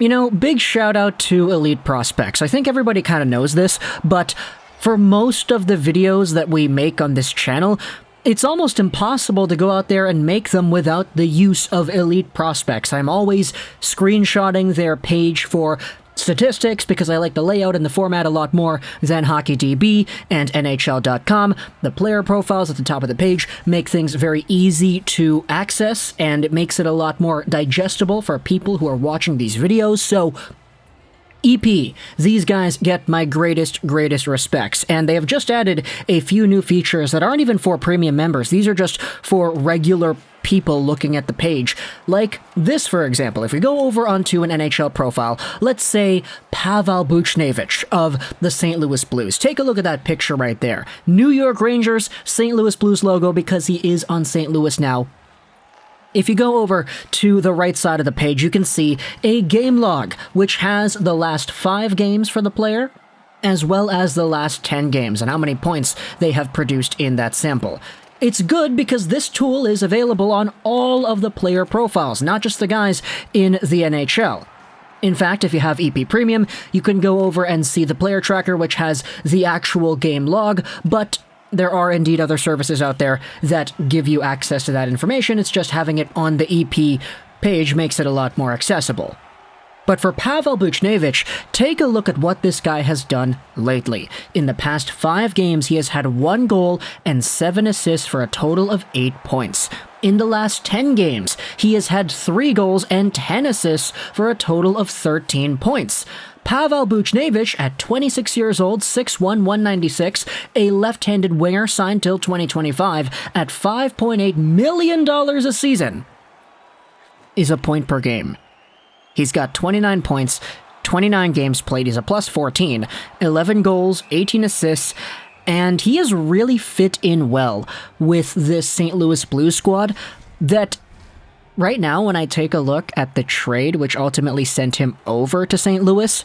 You know, big shout out to elite prospects. I think everybody kind of knows this, but for most of the videos that we make on this channel, it's almost impossible to go out there and make them without the use of elite prospects. I'm always screenshotting their page for statistics because I like the layout and the format a lot more than HockeyDB and NHL.com. The player profiles at the top of the page make things very easy to access, and it makes it a lot more digestible for people who are watching these videos. So EP, these guys get my greatest respects, and they have just added a few new features that aren't even for premium members. These are just for regular people looking at the page. Like this, for example. If we go over onto an NHL profile, let's say Pavel Buchnevich of the St. Louis Blues. Take a look at that picture right there. New York Rangers, St. Louis Blues logo because he is on St. Louis now. If you go over to the right side of the page, you can see a game log, which has the last 5 games for the player, as well as the last 10 games and how many points they have produced in that sample. It's good because this tool is available on all of the player profiles, not just the guys in the NHL. In fact, if you have EP Premium, you can go over and see the player tracker, which has the actual game log, but there are indeed other services out there that give you access to that information. It's just having it on the EP page makes it a lot more accessible. But for Pavel Buchnevich, take a look at what this guy has done lately. In the past 5 games, he has had 1 goal and 7 assists for a total of 8 points. In the last 10 games, he has had 3 goals and 10 assists for a total of 13 points. Pavel Buchnevich, at 26 years old, 6'1", 196, a left-handed winger signed till 2025 at $5.8 million a season, is a point per game. He's got 29 points, 29 games played, he's a plus 14, 11 goals, 18 assists, and he has really fit in well with this St. Louis Blues squad that right now, when I take a look at the trade which ultimately sent him over to St. Louis,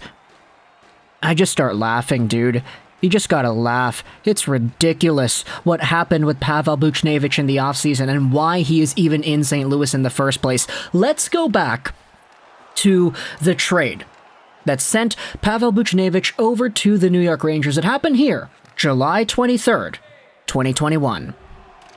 I just start laughing, dude. You just gotta laugh. It's ridiculous what happened with Pavel Buchnevich in the offseason and why he is even in St. Louis in the first place. Let's go back to the trade that sent Pavel Buchnevich over to the New York Rangers. It happened here, July 23rd, 2021.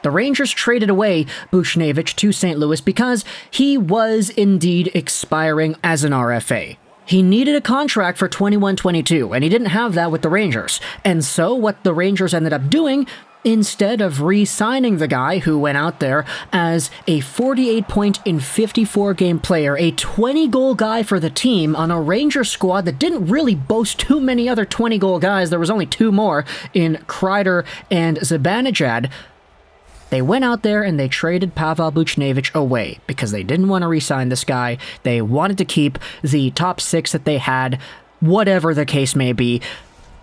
The Rangers traded away Buchnevich to St. Louis because he was indeed expiring as an RFA. He needed a contract for 21-22, and he didn't have that with the Rangers. And so what the Rangers ended up doing, instead of re-signing the guy who went out there as a 48-point in 54-game player, a 20-goal guy for the team on a Rangers squad that didn't really boast too many other 20-goal guys, there was only 2 more in Kreider and Zibanejad, they went out there and they traded Pavel Buchnevich away because they didn't want to re-sign this guy. They wanted to keep the top 6 that they had, whatever the case may be.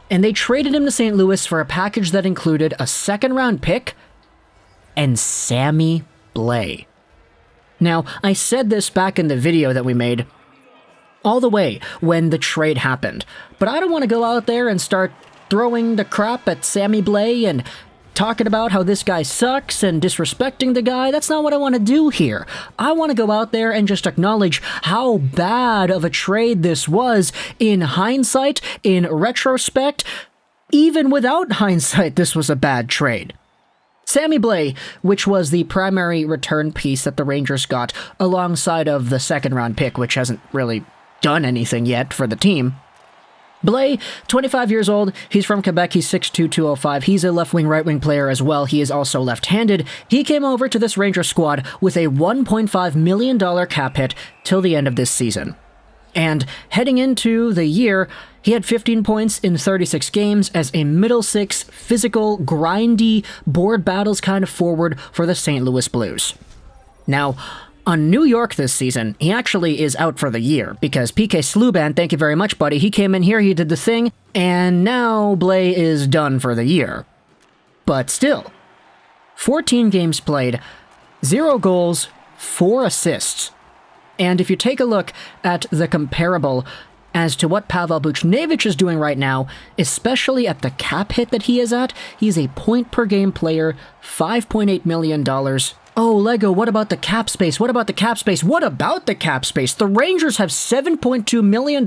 And they traded him to St. Louis for a package that included a 2nd-round pick and Sammy Blais. Now, I said this back in the video that we made all the way when the trade happened, but I don't want to go out there and start throwing the crap at Sammy Blais and talking about how this guy sucks and disrespecting the guy. That's not what I want to do here. I want to go out there and just acknowledge how bad of a trade this was in hindsight, in retrospect. Even without hindsight, this was a bad trade. Sammy Blais, which was the primary return piece that the Rangers got alongside of the 2nd-round pick, which hasn't really done anything yet for the team. Blais, 25 years old, he's from Quebec, he's 6'2", 205, he's a left-wing, right-wing player as well, he is also left-handed. He came over to this Rangers squad with a $1.5 million cap hit till the end of this season. And heading into the year, he had 15 points in 36 games as a middle 6, physical, grindy, board battles kind of forward for the St. Louis Blues. Now, on New York this season, he actually is out for the year, because PK Subban, thank you very much, buddy, he came in here, he did the thing, and now Blais is done for the year. But still, 14 games played, 0 goals, 4 assists. And if you take a look at the comparable as to what Pavel Buchnevich is doing right now, especially at the cap hit that he is at, he's a point-per-game player, $5.8 million, Oh, Lego, what about the cap space? What about the cap space? What about the cap space? The Rangers have $7.2 million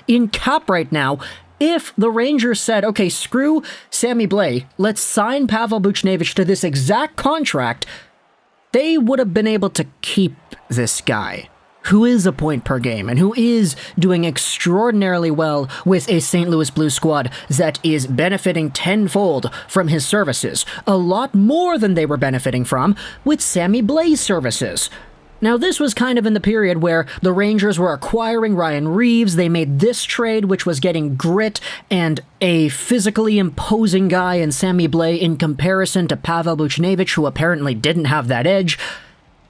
in cap right now. If the Rangers said, okay, screw Sammy Blais, let's sign Pavel Buchnevich to this exact contract, they would have been able to keep this guy, who is a point per game and who is doing extraordinarily well with a St. Louis Blues squad that is benefiting tenfold from his services, a lot more than they were benefiting from with Sammy Blais' services. Now, this was kind of in the period where the Rangers were acquiring Ryan Reeves. They made this trade, which was getting grit and a physically imposing guy in Sammy Blais in comparison to Pavel Buchnevich, who apparently didn't have that edge.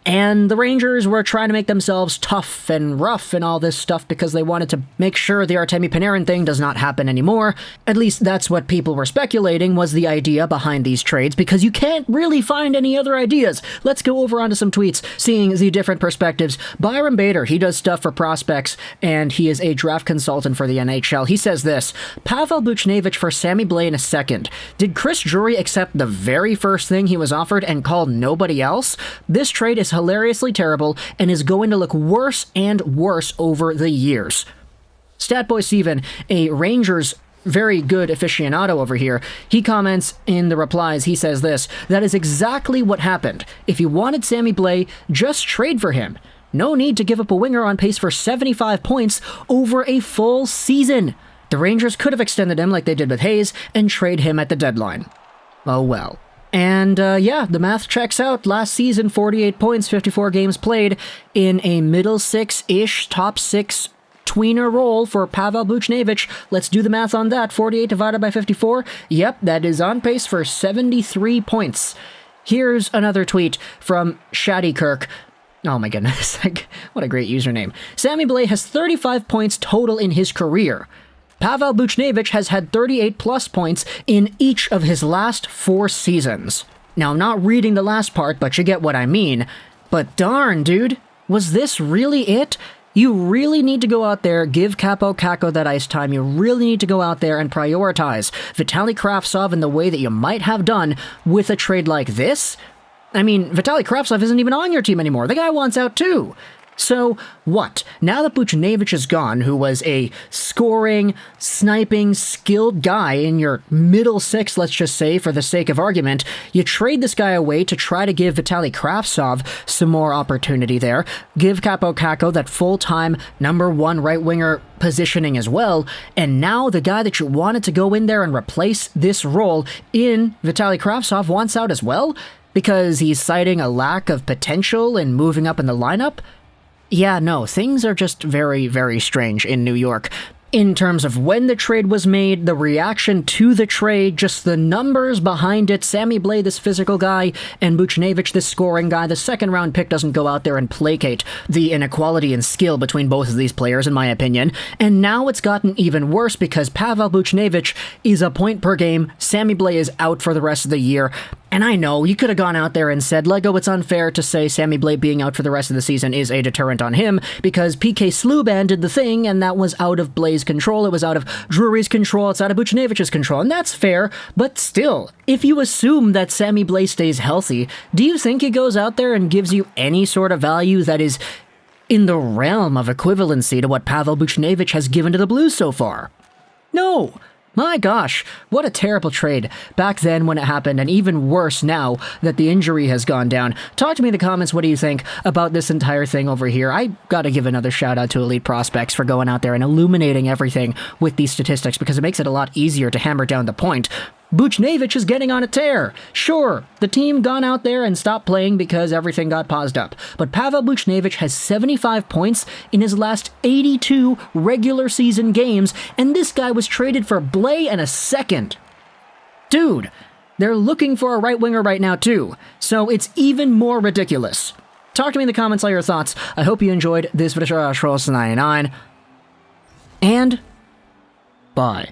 And the Rangers were trying to make themselves tough and rough and all this stuff because they wanted to make sure the Artemi Panarin thing does not happen anymore. At least that's what people were speculating was the idea behind these trades, because you can't really find any other ideas. Let's go over onto some tweets, seeing the different perspectives. Byron Bader, he does stuff for prospects, and he is a draft consultant for the NHL. He says this: Pavel Buchnevich for Sammy Blais in a second. Did Chris Drury accept the very first thing he was offered and call nobody else? This trade is hilariously terrible and is going to look worse and worse over the years. Statboy Steven, a Rangers very good aficionado over here, he comments in the replies, he says this: that is exactly what happened. If you wanted Sammy Blais, just trade for him. No need to give up a winger on pace for 75 points over a full season. The Rangers could have extended him like they did with Hayes and trade him at the deadline. Oh well. And yeah, the math checks out. Last season, 48 points, 54 games played in a middle six-ish, top six tweener role for Pavel Buchnevich. Let's do the math on that. 48 divided by 54. Yep, that is on pace for 73 points. Here's another tweet from Shaddy Kirk. Oh my goodness, what a great username. Sammy Blais has 35 points total in his career. Pavel Buchnevich has had 38-plus points in each of his last 4 seasons. Now, I'm not reading the last part, but you get what I mean. But darn, dude, was this really it? You really need to go out there, give Kaapo Kakko that ice time. You really need to go out there and prioritize Vitaly Kravtsov in the way that you might have done with a trade like this. I mean, Vitaly Kravtsov isn't even on your team anymore. The guy wants out too. So, what? Now that Buchnevich is gone, who was a scoring, sniping, skilled guy in your middle six, let's just say, for the sake of argument, you trade this guy away to try to give Vitaly Kravtsov some more opportunity there, give Kaapo Kakko that full-time number 1 right-winger positioning as well, and now the guy that you wanted to go in there and replace this role in Vitaly Kravtsov wants out as well? Because he's citing a lack of potential in moving up in the lineup? Yeah, no, things are just very, very strange in New York. In terms of when the trade was made, the reaction to the trade, just the numbers behind it, Sammy Blais, this physical guy, and Buchnevich, this scoring guy, the second-round pick doesn't go out there and placate the inequality in skill between both of these players, in my opinion. And now it's gotten even worse because Pavel Buchnevich is a point per game, Sammy Blais is out for the rest of the year. And I know, you could have gone out there and said, Lego, it's unfair to say Sammy Blais being out for the rest of the season is a deterrent on him, because PK Sluban did the thing, and that was out of Blais' control, it was out of Drury's control, it's out of Buchnevich's control, and that's fair, but still, if you assume that Sammy Blais stays healthy, do you think he goes out there and gives you any sort of value that is in the realm of equivalency to what Pavel Buchnevich has given to the Blues so far? No! My gosh, what a terrible trade back then when it happened, and even worse now that the injury has gone down. Talk to me in the comments, what do you think about this entire thing over here? I gotta give another shout out to Elite Prospects for going out there and illuminating everything with these statistics, because it makes it a lot easier to hammer down the point. Buchnevich is getting on a tear. Sure, the team gone out there and stopped playing because everything got paused up. But Pavel Buchnevich has 75 points in his last 82 regular season games, and this guy was traded for Blais in a second. Dude, they're looking for a right winger right now too, so it's even more ridiculous. Talk to me in the comments all your thoughts. I hope you enjoyed this video, Rosén 99, and bye.